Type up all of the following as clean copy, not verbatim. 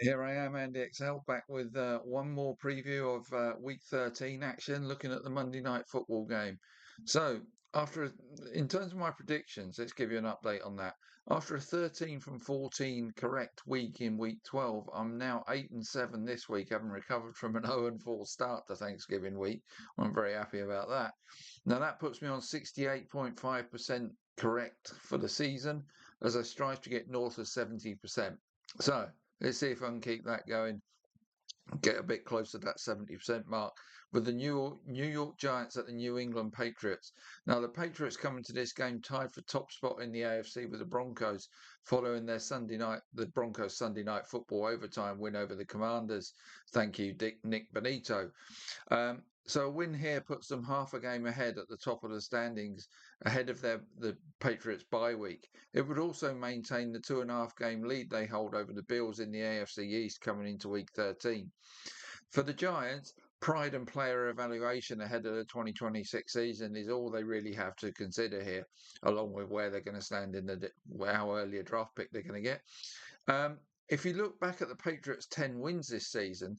Here I am, Andy XL, back with one more preview of Week 13 action, looking at the Monday Night Football game. So, in terms of my predictions, let's give you an update on that. After a 13 from 14 correct week in Week 12, I'm now 8 and 7 this week, having recovered from an 0 and 4 start to Thanksgiving week. I'm very happy about that. Now that puts me on 68.5% correct for the season, as I strive to get north of 70%. So let's see if I can keep that going, get a bit closer to that 70% mark with the New York Giants at the New England Patriots. Now, the Patriots come into this game tied for top spot in the AFC with the Broncos following the Broncos Sunday night football overtime win over the Commanders. Thank you, Nick Benito. So a win here puts them half a game ahead at the top of the standings, ahead of the Patriots bye week. It would also maintain the 2.5 game lead they hold over the Bills in the AFC East coming into Week 13. For the Giants, pride and player evaluation ahead of the 2026 season is all they really have to consider here, along with where they're going to stand in how early a draft pick they're going to get. If you look back at the Patriots' 10 wins this season,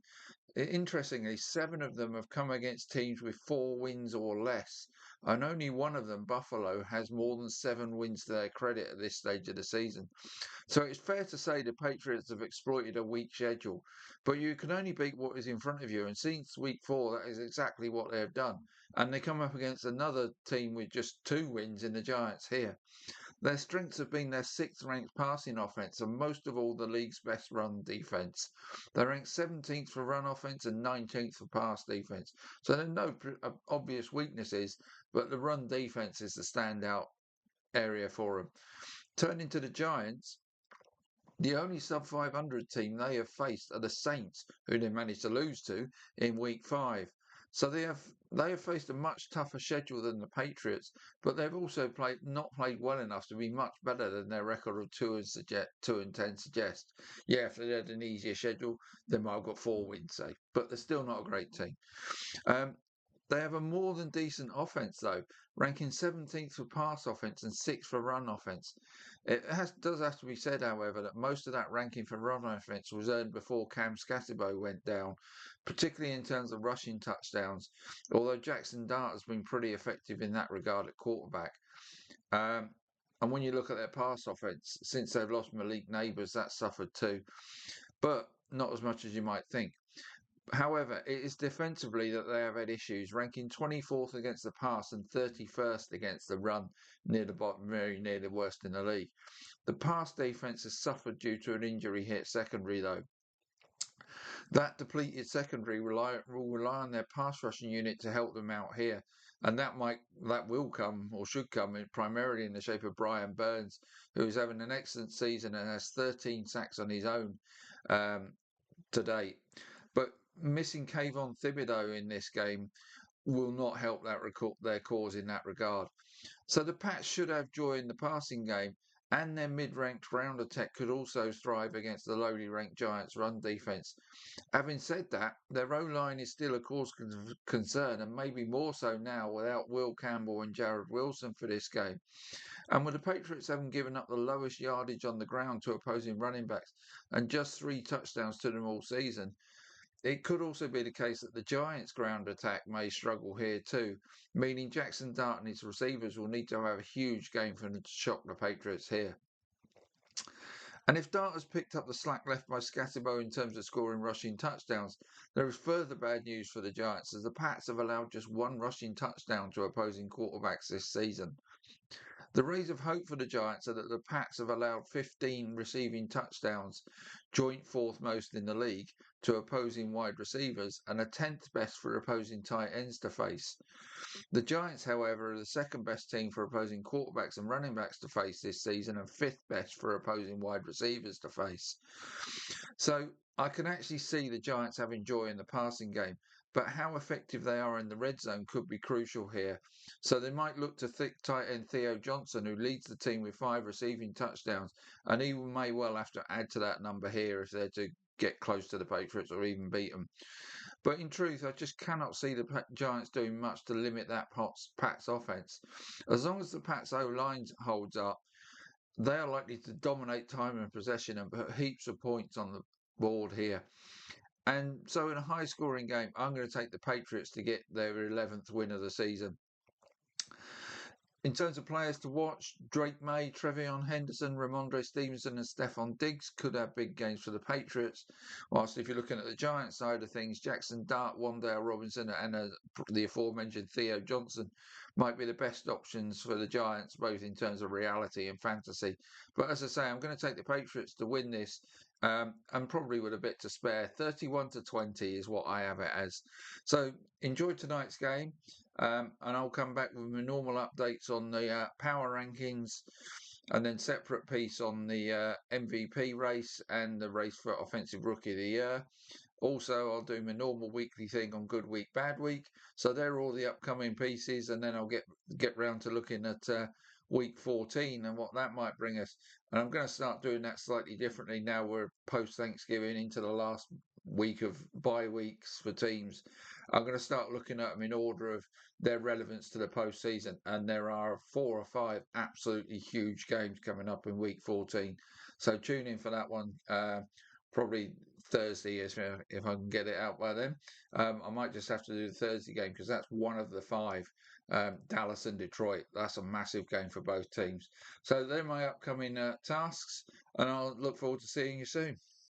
interestingly, 7 of them have come against teams with 4 wins or less, and only one of them, Buffalo, has more than 7 wins to their credit at this stage of the season. So it's fair to say the Patriots have exploited a weak schedule, but you can only beat what is in front of you, and since week 4, that is exactly what they have done. And they come up against another team with just 2 wins in the Giants here. Their strengths have been their 6th-ranked passing offense and most of all the league's best run defense. They're ranked 17th for run offense and 19th for pass defense. So there are no obvious weaknesses, but the run defense is the standout area for them. Turning to the Giants, the only sub 500 team they have faced are the Saints, who they managed to lose to in week 5. So they have faced a much tougher schedule than the Patriots, but they've also not played well enough to be much better than their record of 2-10 suggests. Yeah, if they had an easier schedule, they might have got 4 wins, say, but they're still not a great team. They have a more than decent offense, though, ranking 17th for pass offense and 6th for run offense. Does have to be said, however, that most of that ranking for run offense was earned before Cam Scatterbo went down, particularly in terms of rushing touchdowns, although Jackson Dart has been pretty effective in that regard at quarterback. And when you look at their pass offense, since they've lost Malik Neighbours, that's suffered too, but not as much as you might think. However, it is defensively that they have had issues, ranking 24th against the pass and 31st against the run, near the bottom, very near the worst in the league. The pass defense has suffered due to an injury hit secondary, though. That depleted secondary will rely on their pass rushing unit to help them out here, and that will come or should come primarily in the shape of Brian Burns, who is having an excellent season and has 13 sacks on his own to date. But missing Kayvon Thibodeau in this game will not help their cause in that regard. So the Pats should have joy in the passing game, and their mid-ranked round attack could also thrive against the lowly ranked Giants' run defense. Having said that, their O-line is still a cause of concern, and maybe more so now without Will Campbell and Jared Wilson for this game. And with the Patriots having given up the lowest yardage on the ground to opposing running backs and just 3 touchdowns to them all season, it could also be the case that the Giants' ground attack may struggle here too, meaning Jackson Dart and his receivers will need to have a huge game for them to shock the Patriots here. And if Dart has picked up the slack left by Scatterbo in terms of scoring rushing touchdowns, there is further bad news for the Giants, as the Pats have allowed just 1 rushing touchdown to opposing quarterbacks this season. The rays of hope for the Giants are that the Pats have allowed 15 receiving touchdowns, joint 4th most in the league, to opposing wide receivers and a 10th best for opposing tight ends to face. The Giants, however, are the 2nd best team for opposing quarterbacks and running backs to face this season and 5th best for opposing wide receivers to face. So I can actually see the Giants having joy in the passing game, but how effective they are in the red zone could be crucial here. So they might look to tight end Theo Johnson, who leads the team with 5 receiving touchdowns, and he may well have to add to that number here if they're to get close to the Patriots or even beat them. But in truth, I just cannot see the Giants doing much to limit that Pats offense. As long as the Pats O-line holds up, they are likely to dominate time and possession and put heaps of points on board here. And so in a high scoring game, I'm going to take the Patriots to get their 11th win of the season. In terms of players to watch, Drake May, Trevion Henderson, Ramondre Stevenson and Stephon Diggs could have big games for the Patriots. Whilst if you're looking at the Giants side of things, Jackson Dart, Wan'Dale Robinson and the aforementioned Theo Johnson might be the best options for the Giants, both in terms of reality and fantasy. But as I say, I'm going to take the Patriots to win this and probably with a bit to spare. 31-20 is what I have it as. So enjoy tonight's game. And I'll come back with my normal updates on the power rankings and then separate piece on the MVP race and the race for Offensive Rookie of the Year. Also, I'll do my normal weekly thing on Good Week, Bad Week. So they're all the upcoming pieces, and then I'll get round to looking at week 14 and what that might bring us. And I'm going to start doing that slightly differently now we're post Thanksgiving into the last week of bye weeks for teams. I'm going to start looking at them in order of their relevance to the postseason, and there are 4 or 5 absolutely huge games coming up in week 14. So tune in for that one. Probably Thursday if I can get it out by then. I might just have to do the Thursday game because that's one of the 5. Dallas and Detroit. That's a massive game for both teams. So they're my upcoming tasks, and I'll look forward to seeing you soon.